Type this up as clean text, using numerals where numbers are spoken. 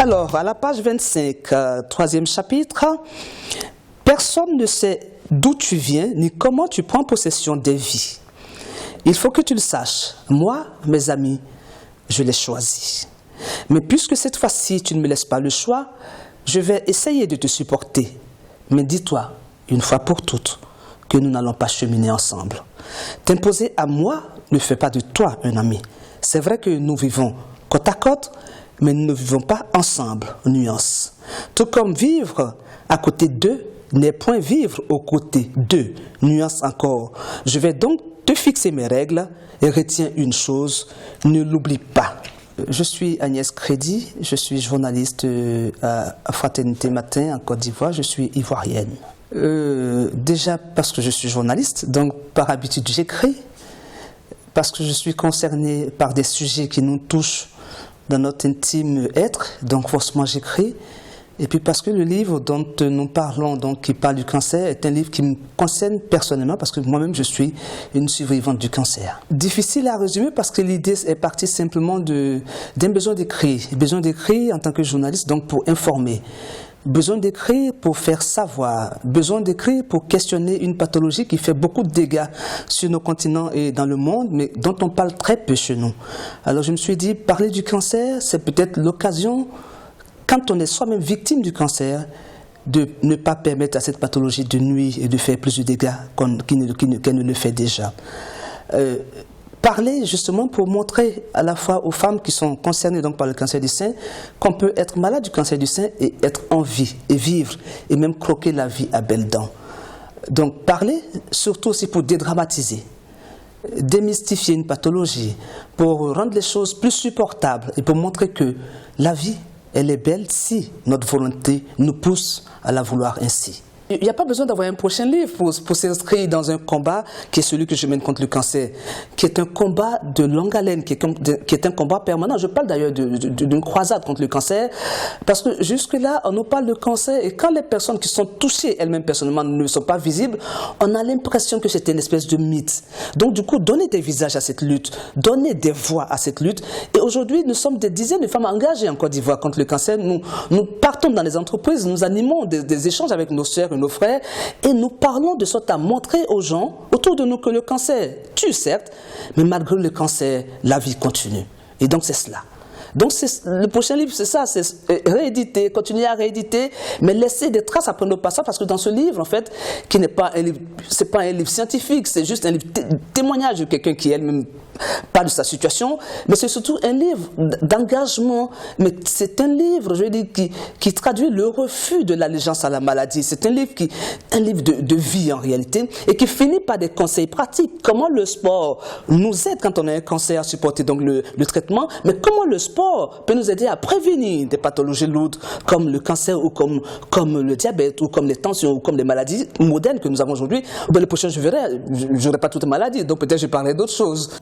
Alors, à la page 25, troisième chapitre, personne ne sait d'où tu viens ni comment tu prends possession des vies. Il faut que tu le saches. Moi, mes amis, je l'ai choisi. Mais puisque cette fois-ci, tu ne me laisses pas le choix, je vais essayer de te supporter. Mais dis-toi, une fois pour toutes, que nous n'allons pas cheminer ensemble. T'imposer à moi ne fait pas de toi un ami. C'est vrai que nous vivons côte à côte, mais nous ne vivons pas ensemble, nuance. Tout comme vivre à côté d'eux n'est point vivre aux côtés d'eux, nuance encore. Je vais donc te fixer mes règles et retiens une chose, ne l'oublie pas. Je suis Agnès Crédit, je suis journaliste à Fraternité Matin en Côte d'Ivoire, je suis ivoirienne. Déjà parce que je suis journaliste, donc par habitude j'écris, parce que je suis concerné par des sujets qui nous touchent dans notre intime être, donc forcément j'écris. Et puis parce que le livre dont nous parlons, donc qui parle du cancer, est un livre qui me concerne personnellement parce que moi-même je suis une survivante du cancer. Difficile à résumer parce que l'idée est partie simplement d'un besoin d'écrire. Besoin d'écrire en tant que journaliste, donc pour informer. Besoin d'écrire pour faire savoir. Besoin d'écrire pour questionner une pathologie qui fait beaucoup de dégâts sur nos continents et dans le monde, mais dont on parle très peu chez nous. Alors je me suis dit, parler du cancer, c'est peut-être l'occasion, quand on est soi-même victime du cancer, de ne pas permettre à cette pathologie de nuire et de faire plus de dégâts qu'elle ne le fait déjà. Parler justement pour montrer à la fois aux femmes qui sont concernées donc par le cancer du sein qu'on peut être malade du cancer du sein et être en vie et vivre et même croquer la vie à belles dents. Donc parler surtout aussi pour dédramatiser, démystifier une pathologie, pour rendre les choses plus supportables et pour montrer que la vie, elle est belle si notre volonté nous pousse à la vouloir ainsi. Il n'y a pas besoin d'avoir un prochain livre pour s'inscrire dans un combat qui est celui que je mène contre le cancer, qui est un combat de longue haleine, qui est un combat permanent. Je parle d'ailleurs d'une croisade contre le cancer, parce que jusque-là, on nous parle de cancer, et quand les personnes qui sont touchées elles-mêmes personnellement ne sont pas visibles, on a l'impression que c'est une espèce de mythe. Donc du coup, donner des visages à cette lutte, donner des voix à cette lutte, et aujourd'hui, nous sommes des dizaines de femmes engagées en Côte d'Ivoire contre le cancer. Nous partons dans les entreprises, nous animons des échanges avec nos sœurs, nos frères, et nous parlons de sorte à montrer aux gens autour de nous que le cancer tue certes, mais malgré le cancer, la vie continue. Et donc c'est cela. Donc le prochain livre, c'est ça, c'est rééditer, continuer à rééditer, mais laisser des traces après nos passages, parce que dans ce livre, en fait, qui n'est pas un livre, c'est pas un livre scientifique, c'est juste un livre témoignage de quelqu'un qui elle-même parle de sa situation, mais c'est surtout un livre d'engagement, mais c'est un livre, je veux dire, qui traduit le refus de l'allégeance à la maladie. C'est un livre de vie en réalité, et qui finit par des conseils pratiques. Comment le sport nous aide quand on a un cancer à supporter donc le traitement, mais comment le sport peut nous aider à prévenir des pathologies lourdes comme le cancer ou comme le diabète ou comme les tensions ou comme les maladies modernes que nous avons aujourd'hui. Le prochain, je verrai, je n'aurai pas toutes les maladies, donc peut-être je parlerai d'autres choses.